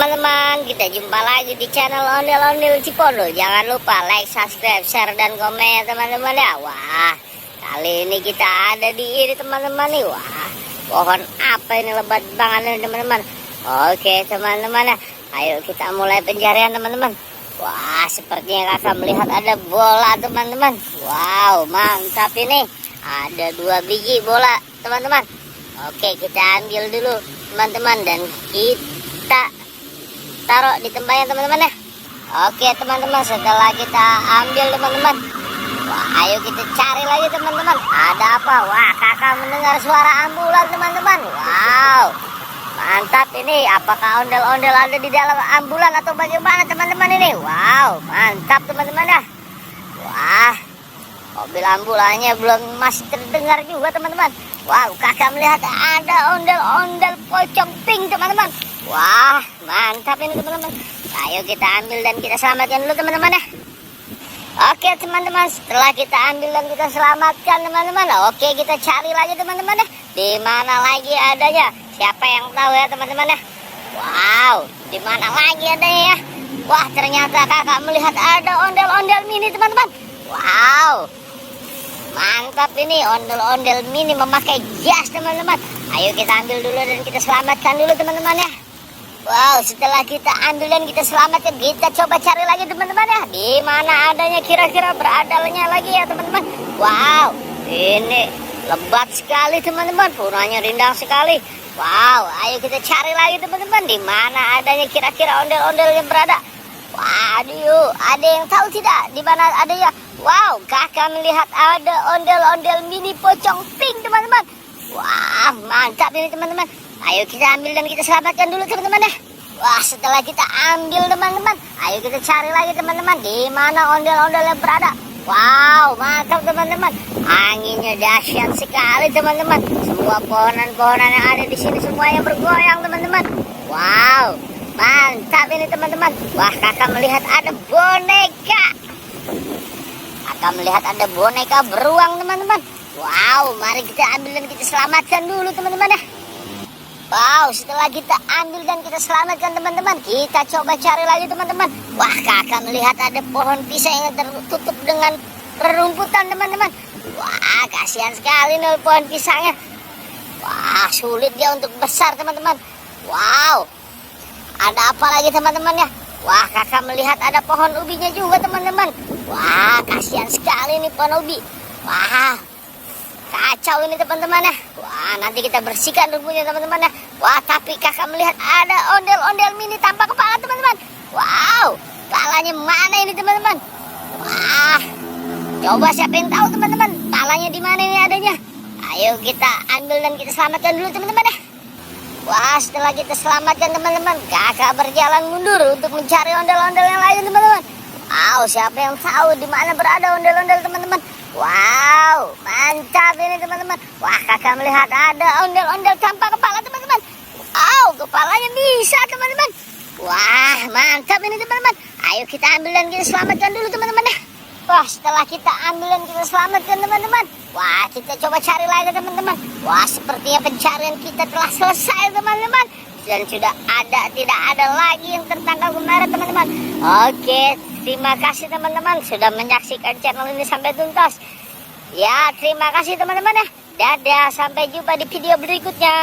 Teman-teman, kita jumpa lagi di channel Ondel-Ondel Cipondo. Jangan lupa like, subscribe, share, dan komen teman-teman ya. Wah, kali ini kita ada di ini teman-teman nih. Wah, pohon apa ini lebat banget nih teman-teman. Oke teman-teman ya, ayo kita mulai pencarian teman-teman. Wah, sepertinya kakak melihat ada bola teman-teman. Wow, mantap ini. Ada 2 biji bola teman-teman. Oke, kita ambil dulu teman-teman dan kita taruh di tempatnya teman-teman ya. Oke teman-teman, setelah kita ambil teman-teman, wah ayo kita cari lagi teman-teman. Ada apa? Wah, kakak mendengar suara ambulan teman-teman. Wow, mantap ini. Apakah ondel-ondel ada di dalam ambulan atau bagaimana teman-teman ini? Wow, mantap teman-teman ya. Wah, mobil ambulannya belum masih terdengar juga teman-teman. Wow, kakak melihat ada ondel-ondel pocong pink teman-teman. Wah, mantap ini teman-teman. Ayo kita ambil dan kita selamatkan dulu teman-teman ya. Oke teman-teman, setelah kita ambil dan kita selamatkan teman-teman, oke kita cari lagi teman-teman ya. Di mana lagi adanya? Siapa yang tahu ya teman-teman ya? Wow, di mana lagi adanya ya? Wah, ternyata kakak melihat ada ondel-ondel mini teman-teman. Wow, mantap ini ondel-ondel mini memakai jas teman-teman. Ayo kita ambil dulu dan kita selamatkan dulu teman-teman ya. Wow, setelah kita ambil dan kita selamatkan, kita coba cari lagi teman-teman ya. Di mana adanya kira-kira beradalnya lagi ya teman-teman. Wow, ini lebat sekali teman-teman. Puranya rindang sekali. Wow, ayo kita cari lagi teman-teman. Di mana adanya kira-kira ondel-ondel yang berada. Waduh, ada yang tahu tidak di mana adanya? Wow, kakak melihat ada ondel-ondel mini pocong pink teman-teman. Wah, mantap ini teman-teman. Ayo kita ambil dan kita selamatkan dulu teman-teman ya. Wah, setelah kita ambil teman-teman, ayo kita cari lagi teman-teman. Di mana ondel-ondel yang berada. Wow, mantap teman-teman. Anginnya dahsyat sekali teman-teman. Semua pohonan-pohonan yang ada di sini semuanya bergoyang teman-teman. Wow, mantap ini teman-teman. Wah, kakak melihat ada boneka. Kakak melihat ada boneka beruang teman-teman. Wow, mari kita ambil dan kita selamatkan dulu teman-teman ya. Wow, setelah kita ambil dan kita selamatkan teman-teman, kita coba cari lagi teman-teman. Wah, kakak melihat ada pohon pisang yang tertutup dengan rerumputan teman-teman. Wah, kasihan sekali nih pohon pisangnya. Wah, sulit dia untuk besar teman-teman. Wow, ada apa lagi teman-teman ya? Wah, kakak melihat ada pohon ubinya juga teman-teman. Wah, kasihan sekali nih pohon ubi. Wah, kacau ini teman-teman ya. Wah, nanti kita bersihkan rumputnya teman-teman ya. Wah, tapi kakak melihat ada ondel-ondel mini tanpa kepala teman-teman. Wow, kepalanya mana ini teman-teman? Wah, coba siapa yang tahu teman-teman, kepalanya di mana ini adanya? Ayo kita ambil dan kita selamatkan dulu teman-teman ya. Wah, setelah kita selamatkan teman-teman, kakak berjalan mundur untuk mencari ondel-ondel yang lain teman-teman. Wow, siapa yang tahu di mana berada ondel-ondel teman-teman? Wow, mantap ini teman-teman. Wah, kakak melihat ada ondel-ondel tanpa kepala teman-teman. Wow, kepalanya bisa teman-teman. Wah, mantap ini teman-teman. Ayo kita ambil dan kita selamatkan dulu teman-teman ya. Wah, setelah kita ambil dan kita selamatkan teman-teman, wah kita coba cari lagi teman-teman. Wah, sepertinya pencarian kita telah selesai teman-teman. Dan sudah tidak ada lagi yang tertangkap kemarin teman-teman. Oke, terima kasih teman-teman sudah menyaksikan channel ini sampai tuntas. Ya, terima kasih teman-teman ya. Dadah, sampai jumpa di video berikutnya.